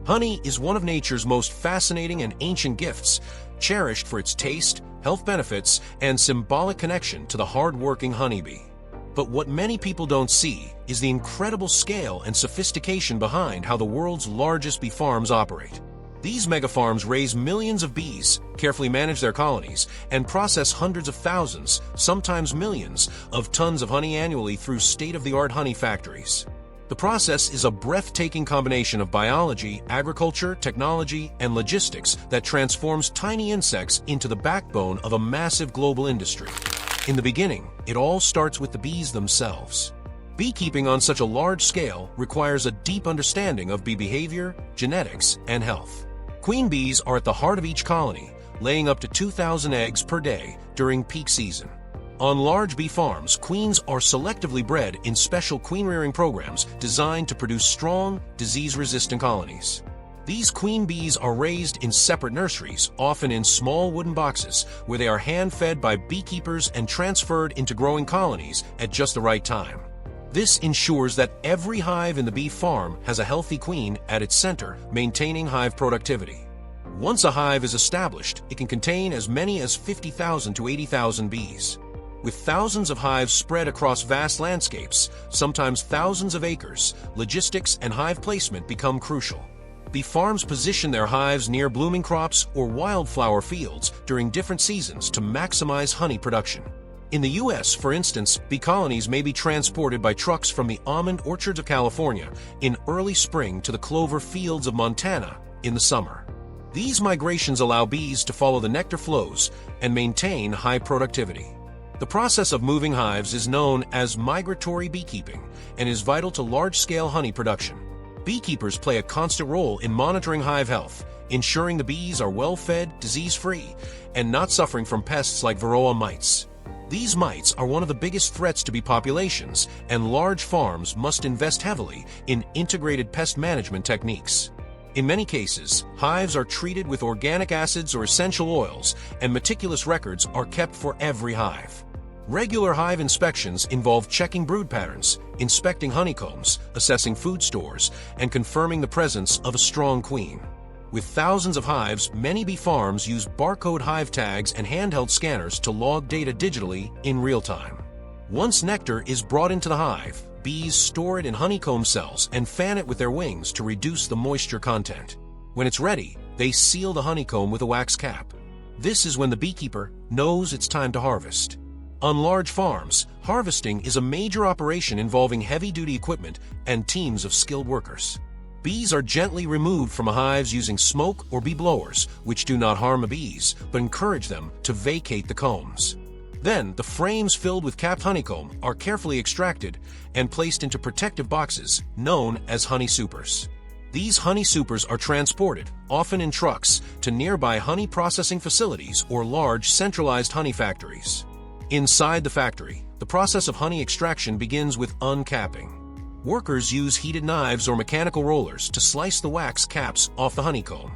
Honey is one of nature's most fascinating and ancient gifts, cherished for its taste, health benefits, and symbolic connection to the hard-working honeybee. But what many people don't see is the incredible scale and sophistication behind how the world's largest bee farms operate. These megafarms raise millions of bees, carefully manage their colonies, and process hundreds of thousands, sometimes millions, of tons of honey annually through state-of-the-art honey factories. The process is a breathtaking combination of biology, agriculture, technology, and logistics that transforms tiny insects into the backbone of a massive global industry. In the beginning, it all starts with the bees themselves. Beekeeping on such a large scale requires a deep understanding of bee behavior, genetics, and health. Queen bees are at the heart of each colony, laying up to 2,000 eggs per day during peak season. On large bee farms, queens are selectively bred in special queen-rearing programs designed to produce strong, disease-resistant colonies. These queen bees are raised in separate nurseries, often in small wooden boxes, where they are hand-fed by beekeepers and transferred into growing colonies at just the right time. This ensures that every hive in the bee farm has a healthy queen at its center, maintaining hive productivity. Once a hive is established, it can contain as many as 50,000 to 80,000 bees. With thousands of hives spread across vast landscapes, sometimes thousands of acres, logistics and hive placement become crucial. Bee farms position their hives near blooming crops or wildflower fields during different seasons to maximize honey production. In the U.S., for instance, bee colonies may be transported by trucks from the almond orchards of California in early spring to the clover fields of Montana in the summer. These migrations allow bees to follow the nectar flows and maintain high productivity. The process of moving hives is known as migratory beekeeping and is vital to large-scale honey production. Beekeepers play a constant role in monitoring hive health, ensuring the bees are well-fed, disease-free, and not suffering from pests like varroa mites. These mites are one of the biggest threats to bee populations, and large farms must invest heavily in integrated pest management techniques. In many cases, hives are treated with organic acids or essential oils, and meticulous records are kept for every hive. Regular hive inspections involve checking brood patterns, inspecting honeycombs, assessing food stores, and confirming the presence of a strong queen. With thousands of hives, many bee farms use barcode hive tags and handheld scanners to log data digitally in real time. Once nectar is brought into the hive, bees store it in honeycomb cells and fan it with their wings to reduce the moisture content. When it's ready, they seal the honeycomb with a wax cap. This is when the beekeeper knows it's time to harvest. On large farms, harvesting is a major operation involving heavy-duty equipment and teams of skilled workers. Bees are gently removed from hives using smoke or bee blowers, which do not harm the bees, but encourage them to vacate the combs. Then, the frames filled with capped honeycomb are carefully extracted and placed into protective boxes known as honey supers. These honey supers are transported, often in trucks, to nearby honey processing facilities or large centralized honey factories. Inside the factory, the process of honey extraction begins with uncapping. Workers use heated knives or mechanical rollers to slice the wax caps off the honeycomb.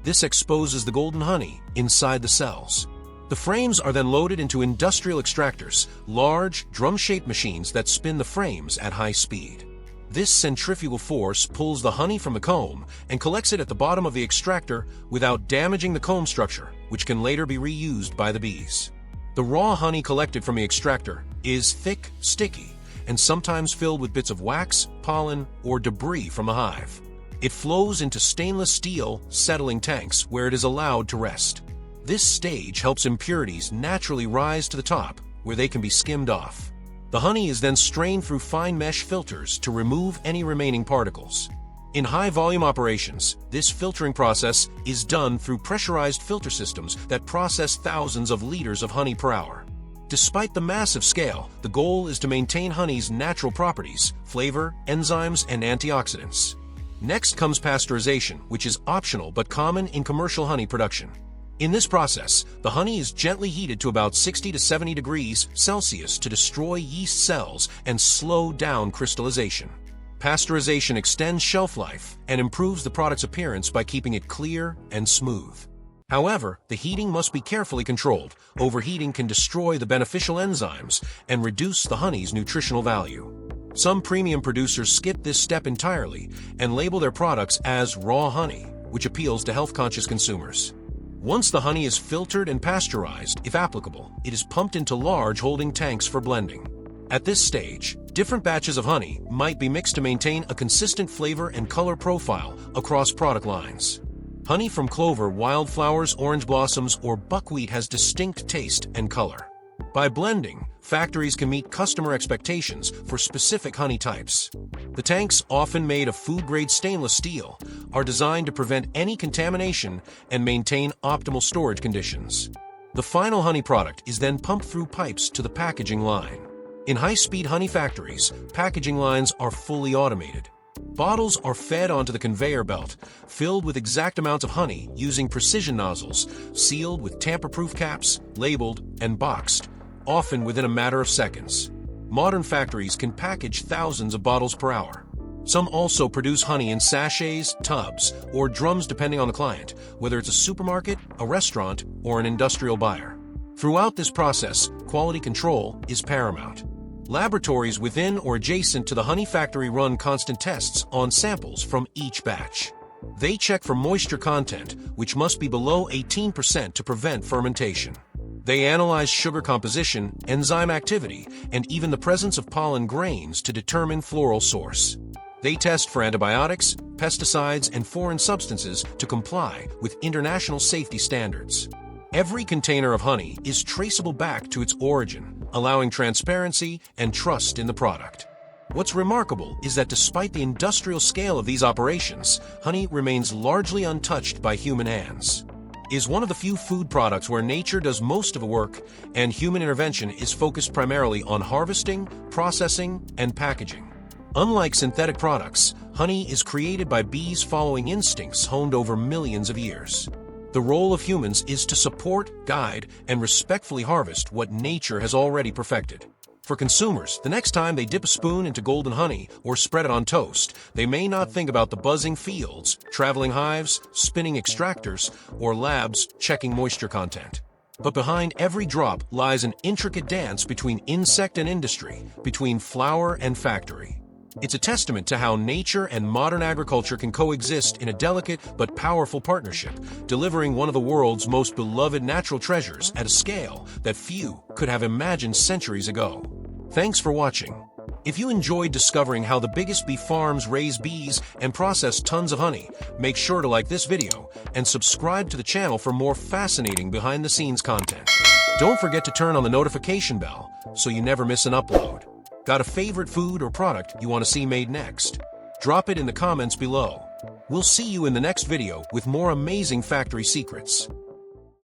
This exposes the golden honey inside the cells. The frames are then loaded into industrial extractors, large, drum-shaped machines that spin the frames at high speed. This centrifugal force pulls the honey from the comb and collects it at the bottom of the extractor without damaging the comb structure, which can later be reused by the bees. The raw honey collected from the extractor is thick, sticky, and sometimes filled with bits of wax, pollen, or debris from the hive. It flows into stainless steel settling tanks where it is allowed to rest. This stage helps impurities naturally rise to the top, where they can be skimmed off. The honey is then strained through fine mesh filters to remove any remaining particles. In high-volume operations, this filtering process is done through pressurized filter systems that process thousands of liters of honey per hour. Despite the massive scale, the goal is to maintain honey's natural properties, flavor, enzymes, and antioxidants. Next comes pasteurization, which is optional but common in commercial honey production. In this process, the honey is gently heated to about 60 to 70 degrees Celsius to destroy yeast cells and slow down crystallization. Pasteurization extends shelf life and improves the product's appearance by keeping it clear and smooth. However, the heating must be carefully controlled. Overheating can destroy the beneficial enzymes and reduce the honey's nutritional value. Some premium producers skip this step entirely and label their products as raw honey, which appeals to health-conscious consumers. Once the honey is filtered and pasteurized, if applicable, it is pumped into large holding tanks for blending. At this stage, different batches of honey might be mixed to maintain a consistent flavor and color profile across product lines. Honey from clover, wildflowers, orange blossoms, or buckwheat has distinct taste and color. By blending, factories can meet customer expectations for specific honey types. The tanks, often made of food-grade stainless steel, are designed to prevent any contamination and maintain optimal storage conditions. The final honey product is then pumped through pipes to the packaging line. In high-speed honey factories, packaging lines are fully automated. Bottles are fed onto the conveyor belt, filled with exact amounts of honey using precision nozzles, sealed with tamper-proof caps, labeled, and boxed, often within a matter of seconds. Modern factories can package thousands of bottles per hour. Some also produce honey in sachets, tubs, or drums depending on the client, whether it's a supermarket, a restaurant, or an industrial buyer. Throughout this process, quality control is paramount. Laboratories within or adjacent to the honey factory run constant tests on samples from each batch. They check for moisture content, which must be below 18% to prevent fermentation. They analyze sugar composition, enzyme activity, and even the presence of pollen grains to determine floral source. They test for antibiotics, pesticides, and foreign substances to comply with international safety standards. Every container of honey is traceable back to its origin, allowing transparency and trust in the product. What's remarkable is that despite the industrial scale of these operations, honey remains largely untouched by human hands. It is one of the few food products where nature does most of the work and human intervention is focused primarily on harvesting, processing, and packaging. Unlike synthetic products, honey is created by bees following instincts honed over millions of years. The role of humans is to support, guide, and respectfully harvest what nature has already perfected. For consumers, the next time they dip a spoon into golden honey or spread it on toast, they may not think about the buzzing fields, traveling hives, spinning extractors, or labs checking moisture content. But behind every drop lies an intricate dance between insect and industry, between flower and factory. It's a testament to how nature and modern agriculture can coexist in a delicate but powerful partnership, delivering one of the world's most beloved natural treasures at a scale that few could have imagined centuries ago. Thanks for watching. If you enjoyed discovering how the biggest bee farms raise bees and process tons of honey, make sure to like this video and subscribe to the channel for more fascinating behind-the-scenes content. Don't forget to turn on the notification bell so you never miss an upload. Got a favorite food or product you want to see made next? Drop it in the comments below. We'll see you in the next video with more amazing factory secrets.